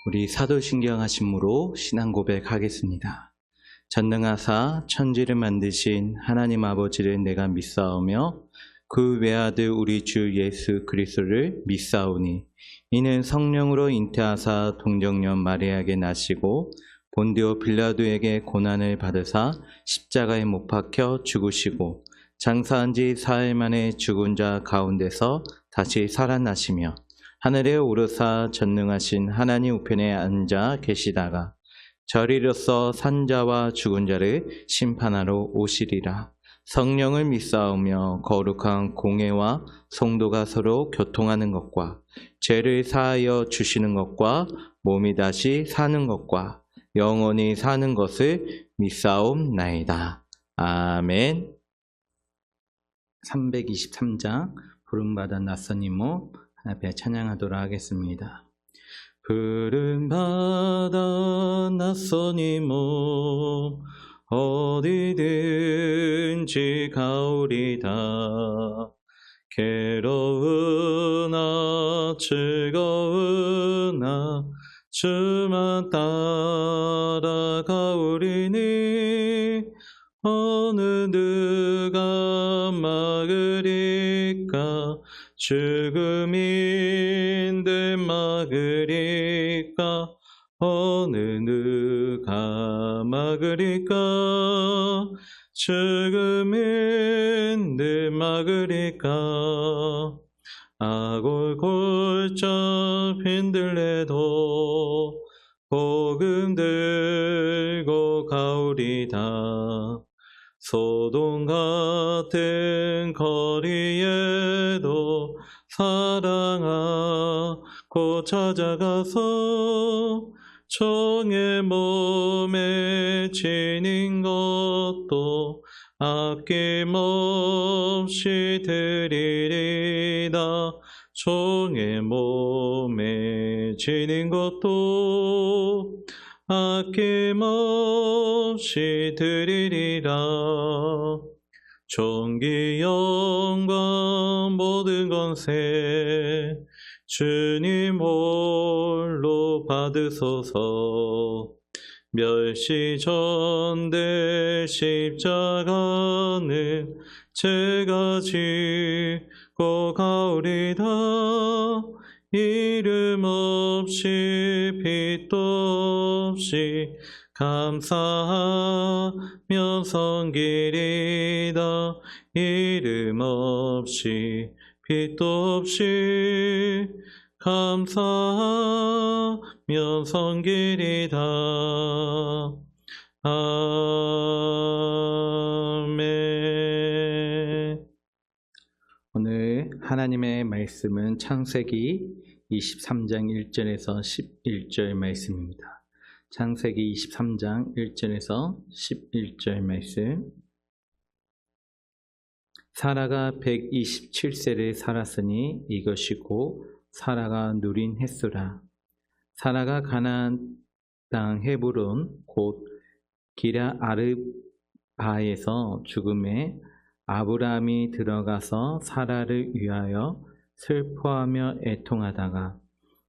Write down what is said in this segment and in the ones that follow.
우리 사도신경 하심으로 신앙 고백하겠습니다. 전능하사 천지를 만드신 하나님 아버지를 내가 믿사오며 그 외아들 우리 주 예수 그리스도를 믿사오니 이는 성령으로 잉태하사 동정녀 마리아에게 나시고 본디오 빌라도에게 고난을 받으사 십자가에 못 박혀 죽으시고 장사한 지 사흘 만에 죽은 자 가운데서 다시 살아나시며 하늘에 오르사 전능하신 하나님 우편에 앉아 계시다가 저리로서 산자와 죽은 자를 심판하러 오시리라. 성령을 믿사오며 거룩한 공회와 성도가 서로 교통하는 것과 죄를 사하여 주시는 것과 몸이 다시 사는 것과 영원히 사는 것을 믿사옵나이다. 아멘. 323장 부름받은 낯선 이모 앞에 찬양하도록 하겠습니다. 부름받아 낯선 이모 어디든지 가오리다. 괴로우나 즐거우나 주만 따라가오리니 어느 누가 막으리까. 죽음인들 막으리까. 어느 누가 막으리까. 죽음인들 막으리까. 아골골짝 힘들래도 복음 들고 가오리다. 소돔 같은 거리에도 사랑하고 찾아가서 종의 몸에 지닌 것도 아낌없이 드리리다. 종의 몸에 지닌 것도 아낌없이 드리리라. 존귀 영광 모든 권세 주님 홀로 받으소서. 멸시전대 십자가는 제가 지고 가오리다. 이름 없이 빛도 없이 감사하며 섬기리다. 이름 없이 빛도 없이 감사하며 섬기리다. 아멘. 오늘 하나님의 말씀은 창세기 23장 1절에서 11절 말씀입니다. 창세기 23장 1절에서 11절 말씀. 사라가 127세를 살았으니 이것이고 사라가 누린 횟수라. 사라가 가나안 땅 헤브론 곧 기랴 아르바에서 죽음에 아브라함이 들어가서 사라를 위하여 슬퍼하며 애통하다가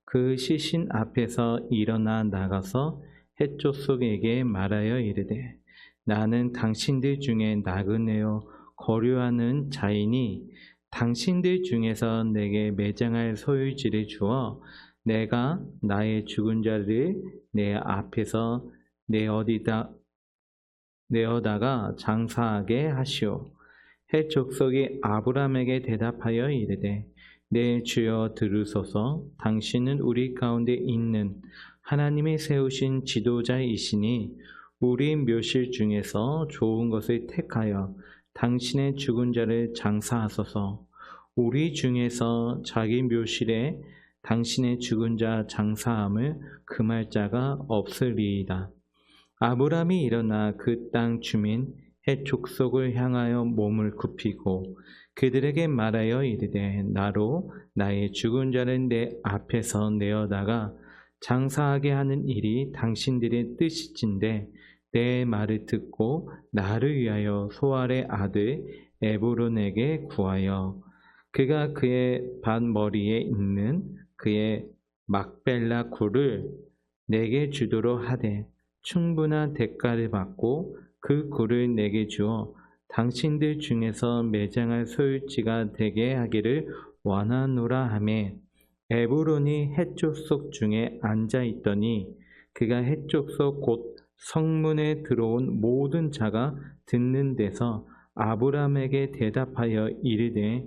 그 시신 앞에서 일어나 나가서 헷조속에게 말하여 이르되 나는 당신들 중에 나그네요 거류하는 자이니 당신들 중에서 내게 매장할 소유지를 주어 내가 나의 죽은 자를 내 앞에서 내어다가 장사하게 하시오. 헷 족속이 아브라함에게 대답하여 이르되 내 주여 들으소서. 당신은 우리 가운데 있는 하나님이 세우신 지도자이시니 우리 묘실 중에서 좋은 것을 택하여 당신의 죽은 자를 장사하소서. 우리 중에서 자기 묘실에 당신의 죽은 자 장사함을 금할 자가 없으리이다. 아브라함이 일어나 그 땅 주민 헷 족속을 향하여 몸을 굽히고 그들에게 말하여 이르되 나로 나의 죽은 자를 내 앞에서 내어다가 장사하게 하는 일이 당신들의 뜻일진데 내 말을 듣고 나를 위하여 소알의 아들 에브론에게 구하여 그가 그의 밭머리에 있는 그의 막벨라 굴을 내게 주도록 하되 충분한 대가를 받고 그 굴을 내게 주어 당신들 중에서 매장할 소유지가 되게 하기를 원하노라 하매 에브론이 해쪽 중에 앉아 있더니 그가 해쪽 곧 성문에 들어온 모든 자가 듣는 데서 아브람에게 대답하여 이르되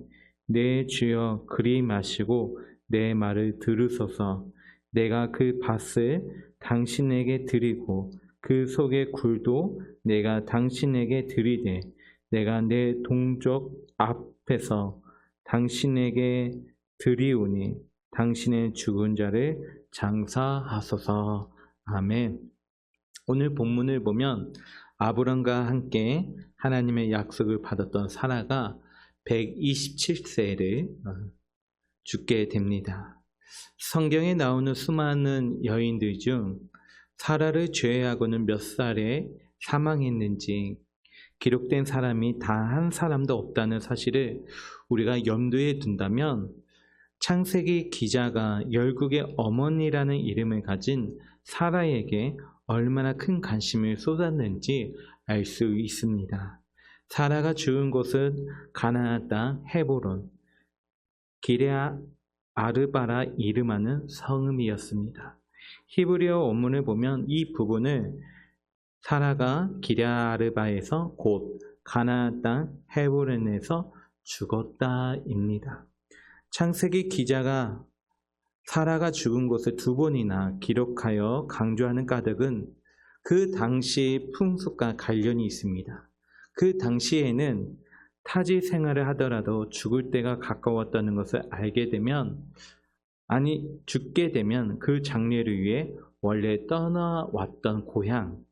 내 주여 그리 마시고 내 말을 들으소서. 내가 그 밭을 당신에게 드리고 그 속의 굴도 내가 당신에게 드리되 내가 내 동족 앞에서 당신에게 드리오니 당신의 죽은 자를 장사하소서. 아멘. 오늘 본문을 보면 아브람과 함께 하나님의 약속을 받았던 사라가 127세를 죽게 됩니다. 성경에 나오는 수많은 여인들 중 사라를 제외하고는 몇 살에 사망했는지 기록된 사람이 단 한 사람도 없다는 사실을 우리가 염두에 둔다면 창세기 기자가 열국의 어머니라는 이름을 가진 사라에게 얼마나 큰 관심을 쏟았는지 알 수 있습니다. 사라가 죽은 곳은 가나안 땅 헤브론, 기레아 아르바라 이름하는 성읍이었습니다. 히브리어 원문을 보면 이 부분을 사라가 기레아 아르바에서 곧 가나안 땅 헤브론에서 죽었다입니다. 창세기 기자가 사라가 죽은 곳을 두 번이나 기록하여 강조하는 까닭은 그 당시 풍습과 관련이 있습니다. 그 당시에는 타지 생활을 하더라도 죽을 때가 가까웠다는 것을 알게 되면 죽게 되면 그 장례를 위해 원래 떠나왔던 고향,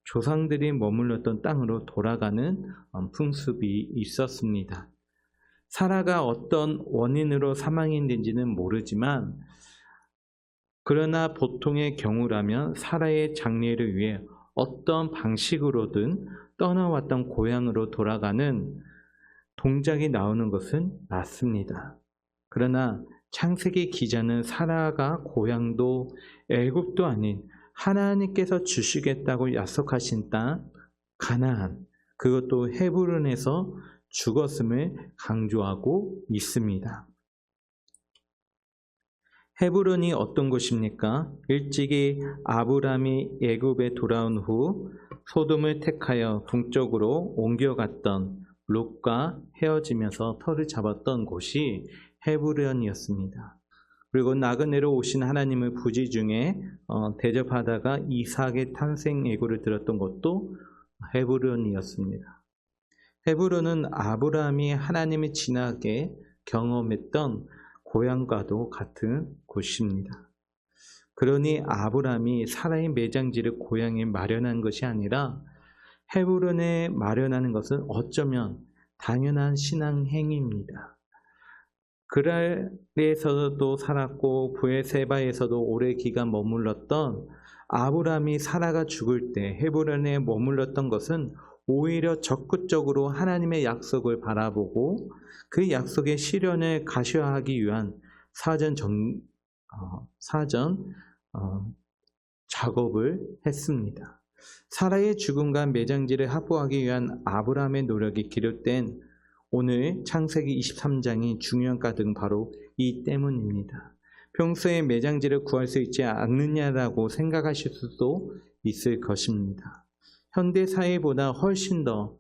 조상들이 머물렀던 땅으로 돌아가는 풍습이 있었습니다. 사라가 어떤 원인으로 사망했는지는 모르지만 그러나 보통의 경우라면 사라의 장례를 위해 어떤 방식으로든 떠나왔던 고향으로 돌아가는 동작이 나오는 것은 맞습니다. 그러나 창세기 기자는 사라가 고향도 애굽도 아닌 하나님께서 주시겠다고 약속하신 땅 가나안, 그것도 헤브론에서 죽었음을 강조하고 있습니다. 헤브론이 어떤 곳입니까? 일찍이 아브람이 애굽에 돌아온 후 소돔을 택하여 동쪽으로 옮겨갔던 롯과 헤어지면서 터를 잡았던 곳이 헤브론이었습니다. 그리고 나그네로 오신 하나님의 부지 중에 대접하다가 이삭의 탄생 예고를 들었던 곳도 헤브론이었습니다. 헤브론은 아브라함이 하나님을 진하게 경험했던 고향과도 같은 곳입니다. 그러니 아브라함이 사라의 매장지를 고향에 마련한 것이 아니라 헤브론에 마련하는 것은 어쩌면 당연한 신앙 행위입니다. 그랄에서도 살았고 브에세바에서도 오래 기간 머물렀던 아브라함이 사라가 죽을 때 헤브론에 머물렀던 것은 오히려 적극적으로 하나님의 약속을 바라보고 그 약속의 실현을 가시화하기 위한 사전 작업을 했습니다. 사라의 죽음과 매장지를 확보하기 위한 아브라함의 노력이 기록된 오늘 창세기 23장이 중요한 까닭은 바로 이 때문입니다. 평소에 매장지를 구할 수 있지 않느냐라고 생각하실 수도 있을 것입니다. 현대 사회보다 훨씬 더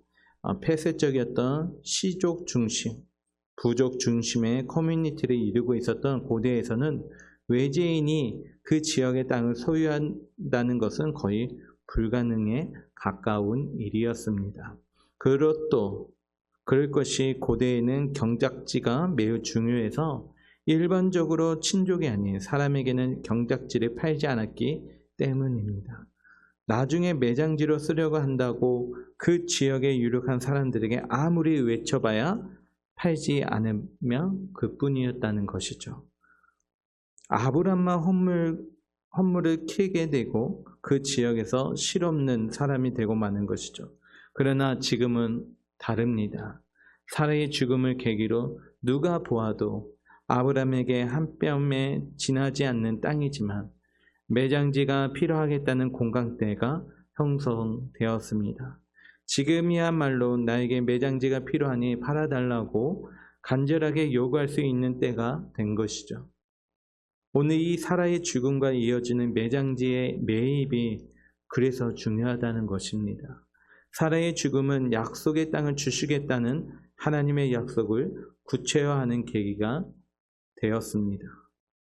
폐쇄적이었던 시족 중심, 부족 중심의 커뮤니티를 이루고 있었던 고대에서는 외지인이 그 지역의 땅을 소유한다는 것은 거의 불가능에 가까운 일이었습니다. 그럴 것이 고대에는 경작지가 매우 중요해서 일반적으로 친족이 아닌 사람에게는 경작지를 팔지 않았기 때문입니다. 나중에 매장지로 쓰려고 한다고 그 지역에 유력한 사람들에게 아무리 외쳐봐야 팔지 않으면 그뿐이었다는 것이죠. 아브람만 헌물을 키게 되고 그 지역에서 실없는 사람이 되고 마는 것이죠. 그러나 지금은 다릅니다. 사라의 죽음을 계기로 누가 보아도 아브람에게 한 뼘에 지나지 않는 땅이지만 매장지가 필요하겠다는 공감대가 형성되었습니다. 지금이야말로 나에게 매장지가 필요하니 팔아달라고 간절하게 요구할 수 있는 때가 된 것이죠. 오늘 이 사라의 죽음과 이어지는 매장지의 매입이 그래서 중요하다는 것입니다. 사라의 죽음은 약속의 땅을 주시겠다는 하나님의 약속을 구체화하는 계기가 되었습니다.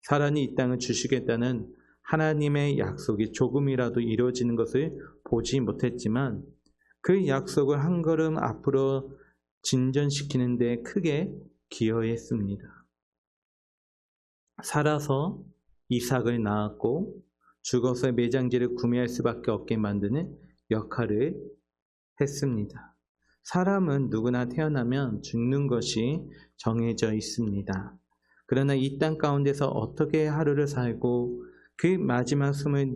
사라는 이 땅을 주시겠다는 하나님의 약속이 조금이라도 이루어지는 것을 보지 못했지만 그 약속을 한 걸음 앞으로 진전시키는 데 크게 기여했습니다. 살아서 이삭을 낳았고 죽어서 매장지를 구매할 수밖에 없게 만드는 역할을 했습니다. 사람은 누구나 태어나면 죽는 것이 정해져 있습니다. 그러나 이 땅 가운데서 어떻게 하루를 살고 그 마지막 숨을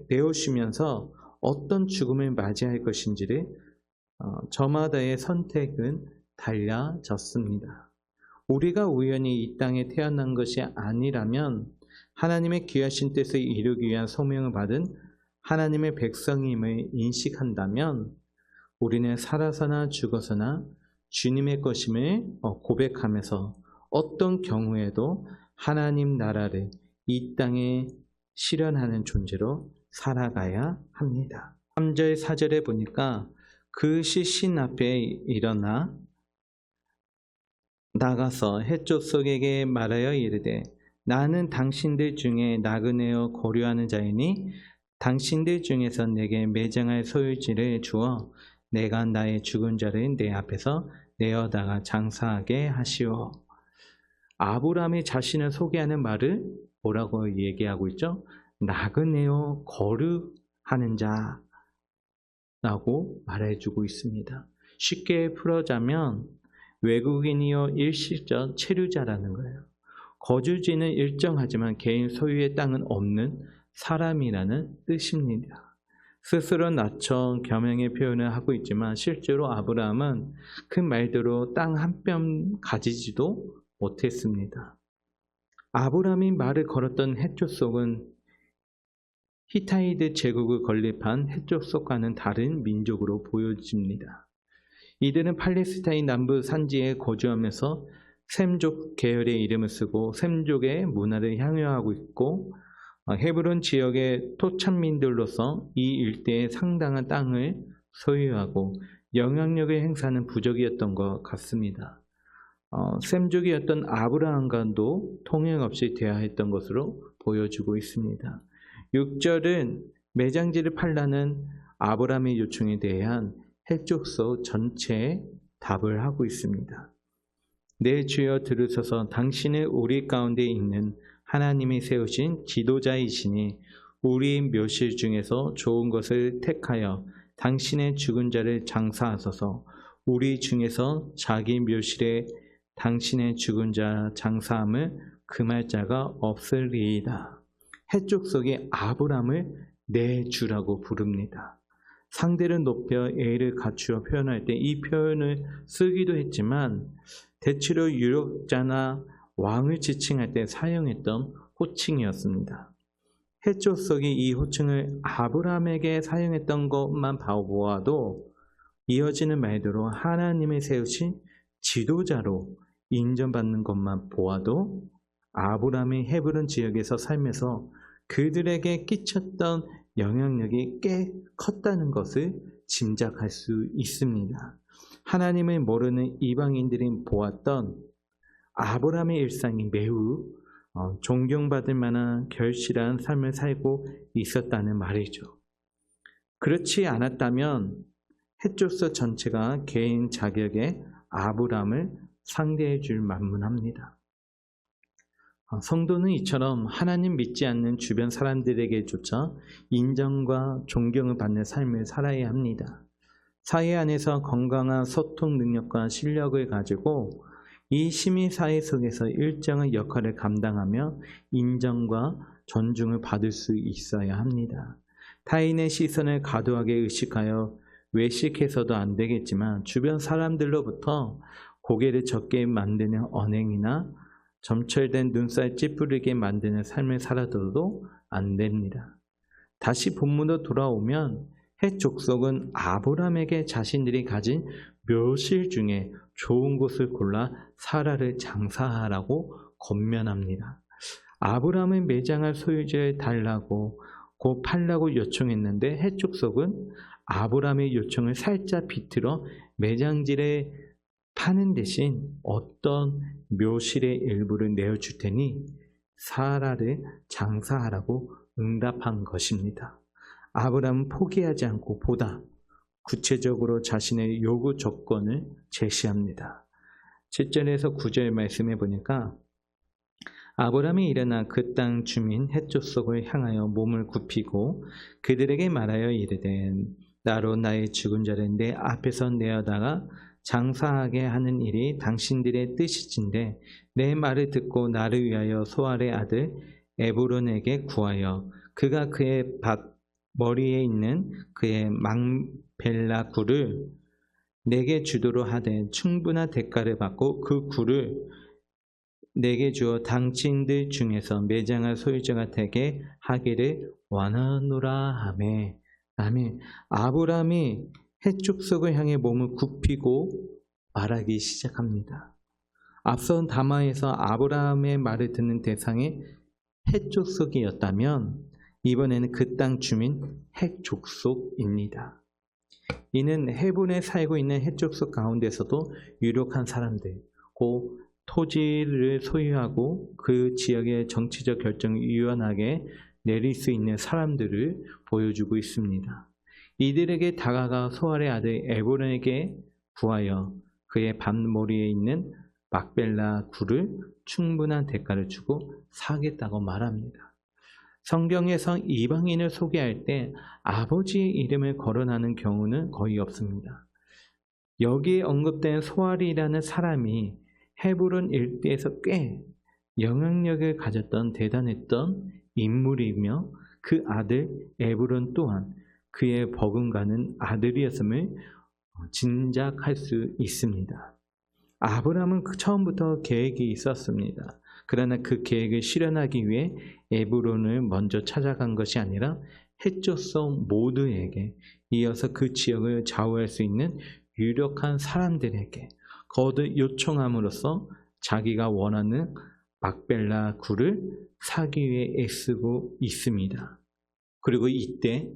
내쉬면서 어떤 죽음을 맞이할 것인지를 저마다의 선택은 달라졌습니다. 우리가 우연히 이 땅에 태어난 것이 아니라면 하나님의 귀하신 뜻을 이루기 위한 소명을 받은 하나님의 백성임을 인식한다면 우리는 살아서나 죽어서나 주님의 것임을 고백하면서 어떤 경우에도 하나님 나라를 이 땅에 실현하는 존재로 살아가야 합니다. 3절 4절에 보니까 그 시신 앞에 일어나 나가서 헷조석에게 말하여 이르되 나는 당신들 중에 나그네어 거류하는 자이니 당신들 중에서 내게 매장할 소유지를 주어 내가 나의 죽은 자를 내 앞에서 내어다가 장사하게 하시오. 아브라함이 자신을 소개하는 말을 뭐라고 얘기하고 있죠? 나그네어 거류하는 자라고 말해주고 있습니다. 쉽게 풀어자면 외국인이요 일시적 체류자라는 거예요. 거주지는 일정하지만 개인 소유의 땅은 없는 사람이라는 뜻입니다. 스스로 낮춰 겸양의 표현을 하고 있지만 실제로 아브라함은 그 말대로 땅 한 뼘 가지지도 못했습니다. 아브라함이 말을 걸었던 헷조속은 히타이드 제국을 건립한 헷조속과는 다른 민족으로 보여집니다. 이들은 팔레스타인 남부 산지에 거주하면서 셈족 계열의 이름을 쓰고 셈족의 문화를 향유하고 있고 헤브론 지역의 토착민들로서 이 일대에 상당한 땅을 소유하고 영향력을 행사하는 부족이었던 것 같습니다. 셈족이었던 아브라함과도 통행 없이 대화했던 것으로 보여주고 있습니다. 6절은 매장지를 팔라는 아브라함의 요청에 대한 헷족속 전체에 답을 하고 있습니다. 내 주여 들으소서 당신은 우리 가운데 있는 하나님이 세우신 지도자이시니 우리 묘실 중에서 좋은 것을 택하여 당신의 죽은 자를 장사하소서. 우리 중에서 자기 묘실에 당신의 죽은 자 장사함을 금할 자가 없으리이다. 헷족속이 아브라함을 내 주라고 부릅니다. 상대를 높여 A를 갖추어 표현할 때 이 표현을 쓰기도 했지만 대체로 유력자나 왕을 지칭할 때 사용했던 호칭이었습니다. 헷조석이 이 호칭을 아브라함에게 사용했던 것만 보아도 이어지는 말대로 하나님이 세우신 지도자로 인정받는 것만 보아도 아브라함이 헤브론 지역에서 살면서 그들에게 끼쳤던 영향력이 꽤 컸다는 것을 짐작할 수 있습니다. 하나님을 모르는 이방인들이 보았던 아브라함의 일상이 매우 존경받을 만한 결실한 삶을 살고 있었다는 말이죠. 그렇지 않았다면 헷조서 전체가 개인 자격의 아브라함을 상대해 줄 만문합니다. 성도는 이처럼 하나님 믿지 않는 주변 사람들에게조차 인정과 존경을 받는 삶을 살아야 합니다. 사회 안에서 건강한 소통 능력과 실력을 가지고 이 시민사회 속에서 일정한 역할을 감당하며 인정과 존중을 받을 수 있어야 합니다. 타인의 시선을 과도하게 의식하여 외식해서도 안 되겠지만 주변 사람들로부터 고개를 젓게 만드는 언행이나 점철된 눈살 찌푸리게 만드는 삶을 살아도 안 됩니다. 다시 본문으로 돌아오면 헷 족속은 아브라함에게 자신들이 가진 묘실 중에 좋은 곳을 골라 사라를 장사하라고 권면합니다. 아브라함은 매장할 소유지를 달라고 곧 팔라고 요청했는데 헷 족속은 아브라함의 요청을 살짝 비틀어 매장지를 파는 대신 어떤 묘실의 일부를 내어줄 테니 사라를 장사하라고 응답한 것입니다. 아브라함은 포기하지 않고 보다 구체적으로 자신의 요구 조건을 제시합니다. 7절에서 9절 말씀해 보니까 아브라함이 일어나 그 땅 주민 헷 족속을 향하여 몸을 굽히고 그들에게 말하여 이르되 나로 나의 죽은 자를 내 앞에서 내어다가 장사하게 하는 일이 당신들의 뜻이진데 내 말을 듣고 나를 위하여 소알의 아들 에브론에게 구하여 그가 그의 밭 머리에 있는 그의 막벨라 굴을 내게 주도록 하되 충분한 대가를 받고 그 굴을 내게 주어 당신들 중에서 매장할 소유자가 되게 하기를 원하노라 하매. 아멘. 아브라함이 헷 족속을 향해 몸을 굽히고 말하기 시작합니다. 앞선 담화에서 아브라함의 말을 듣는 대상이 헷 족속이었다면 이번에는 그 땅 주민 헷 족속입니다. 이는 헤본에 살고 있는 헷 족속 가운데서도 유력한 사람들, 곧 토지를 소유하고 그 지역의 정치적 결정을 유연하게 내릴 수 있는 사람들을 보여주고 있습니다. 이들에게 다가가 소알의 아들 에브론에게 구하여 그의 밭머리에 있는 막벨라 굴을 충분한 대가를 주고 사겠다고 말합니다. 성경에서 이방인을 소개할 때 아버지의 이름을 거론하는 경우는 거의 없습니다. 여기에 언급된 소알이라는 사람이 헤브론 일대에서 꽤 영향력을 가졌던 대단했던 인물이며 그 아들 에브론 또한 그의 버금가는 아들이었음을 짐작할 수 있습니다. 아브라함은 처음부터 계획이 있었습니다. 그러나 그 계획을 실현하기 위해 에브론을 먼저 찾아간 것이 아니라 헷 족속 모두에게 이어서 그 지역을 좌우할 수 있는 유력한 사람들에게 거듭 요청함으로써 자기가 원하는 막벨라 굴을 사기 위해 애쓰고 있습니다. 그리고 이때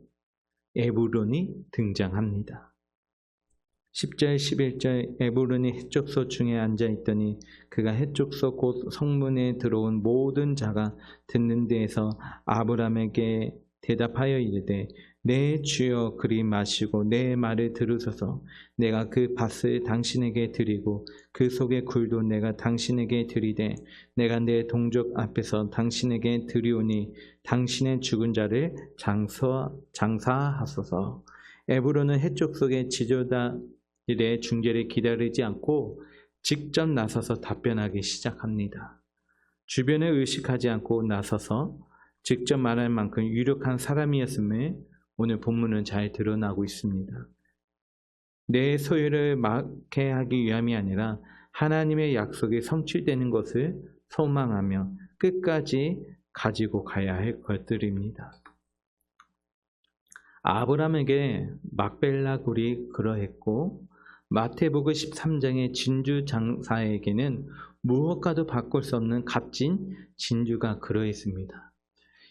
에브론이 등장합니다. 10절 11절 에브론이 헷 족속 중에 앉아있더니 그가 헷 족속 곧 성문에 들어온 모든 자가 듣는 데에서 아브라함에게 대답하여 이르되 내 주여 그리 마시고 내 말을 들으소서. 내가 그 밭을 당신에게 드리고 그 속의 굴도 내가 당신에게 드리되 내가 내 동족 앞에서 당신에게 드리오니 당신의 죽은 자를 장사하소서. 에브론은 헷 족속의 지도자들의 중재를 기다리지 않고 직접 나서서 답변하기 시작합니다. 주변을 의식하지 않고 나서서 직접 말할 만큼 유력한 사람이었음을 오늘 본문은 잘 드러나고 있습니다. 내 소유를 막해하기 위함이 아니라 하나님의 약속이 성취되는 것을 소망하며 끝까지 가지고 가야 할 것들입니다. 아브라함에게 막벨라 굴이 그러했고 마태복음 13장의 진주 장사에게는 무엇과도 바꿀 수 없는 값진 진주가 그러했습니다.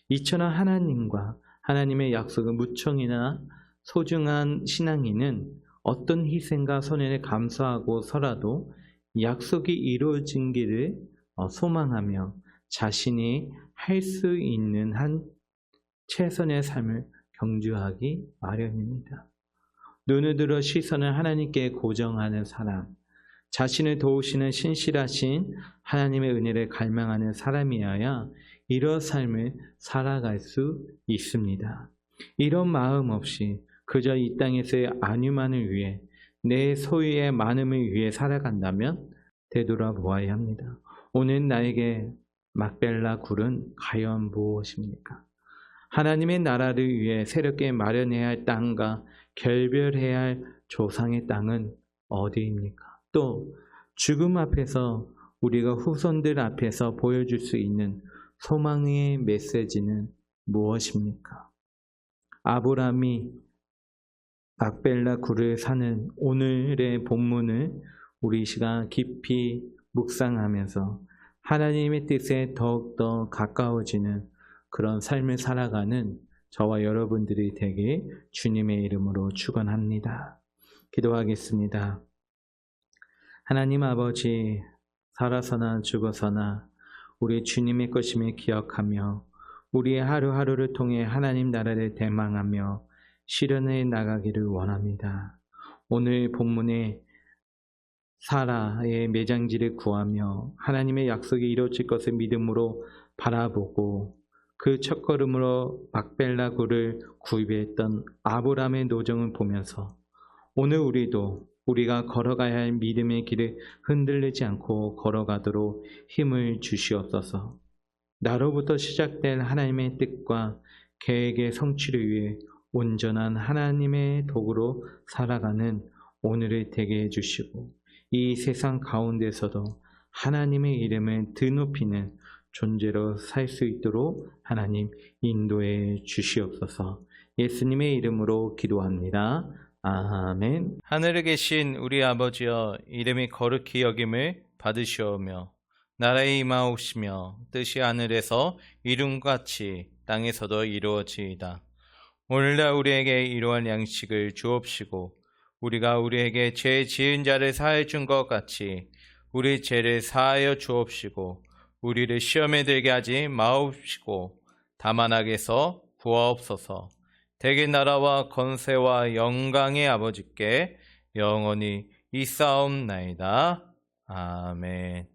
이처럼 하나님과 하나님의 약속은 무청이나 소중한 신앙인은 어떤 희생과 손해를 감수하고서라도 약속이 이루어진기를 소망하며 자신이 할 수 있는 한 최선의 삶을 경주하기 마련입니다. 눈을 들어 시선을 하나님께 고정하는 사람, 자신을 도우시는 신실하신 하나님의 은혜를 갈망하는 사람이어야 이런 삶을 살아갈 수 있습니다. 이런 마음 없이 그저 이 땅에서의 안위만을 위해 내 소유의 많음을 위해 살아간다면 되돌아보아야 합니다. 오늘 나에게 막벨라 굴은 과연 무엇입니까? 하나님의 나라를 위해 새롭게 마련해야 할 땅과 결별해야 할 조상의 땅은 어디입니까? 또 죽음 앞에서 우리가 후손들 앞에서 보여줄 수 있는 소망의 메시지는 무엇입니까? 아브라함이 막벨라 굴을 사는 오늘의 본문을 우리 시간 깊이 묵상하면서 하나님의 뜻에 더욱더 가까워지는 그런 삶을 살아가는 저와 여러분들이 되게 주님의 이름으로 축원합니다. 기도하겠습니다. 하나님 아버지, 살아서나 죽어서나 우리 주님의 것임을 기억하며 우리의 하루하루를 통해 하나님 나라를 대망하며 실현해 나가기를 원합니다. 오늘 본문에 사라의 매장지를 구하며 하나님의 약속이 이루어질 것을 믿음으로 바라보고 그 첫걸음으로 막벨라 굴을 구입했던 아브라함의 노정을 보면서 오늘 우리가 걸어가야 할 믿음의 길을 흔들리지 않고 걸어가도록 힘을 주시옵소서. 나로부터 시작된 하나님의 뜻과 계획의 성취를 위해 온전한 하나님의 도구로 살아가는 오늘을 되게 해주시고 이 세상 가운데서도 하나님의 이름을 드높이는 존재로 살 수 있도록 하나님 인도해 주시옵소서. 예수님의 이름으로 기도합니다. 아멘. 하늘에 계신 우리 아버지여, 이름이 거룩히 여김을 받으시오며 나라에 임하옵시며 뜻이 하늘에서 이룬같이 땅에서도 이루어지이다. 오늘날 우리에게 이러한 양식을 주옵시고 우리가 우리에게 죄 지은 자를 사하여 준 것 같이 우리 죄를 사하여 주옵시고 우리를 시험에 들게 하지 마옵시고 다만 악에서 구하옵소서. 대개 나라와 권세와 영광의 아버지께 영원히 있사옵나이다. 아멘.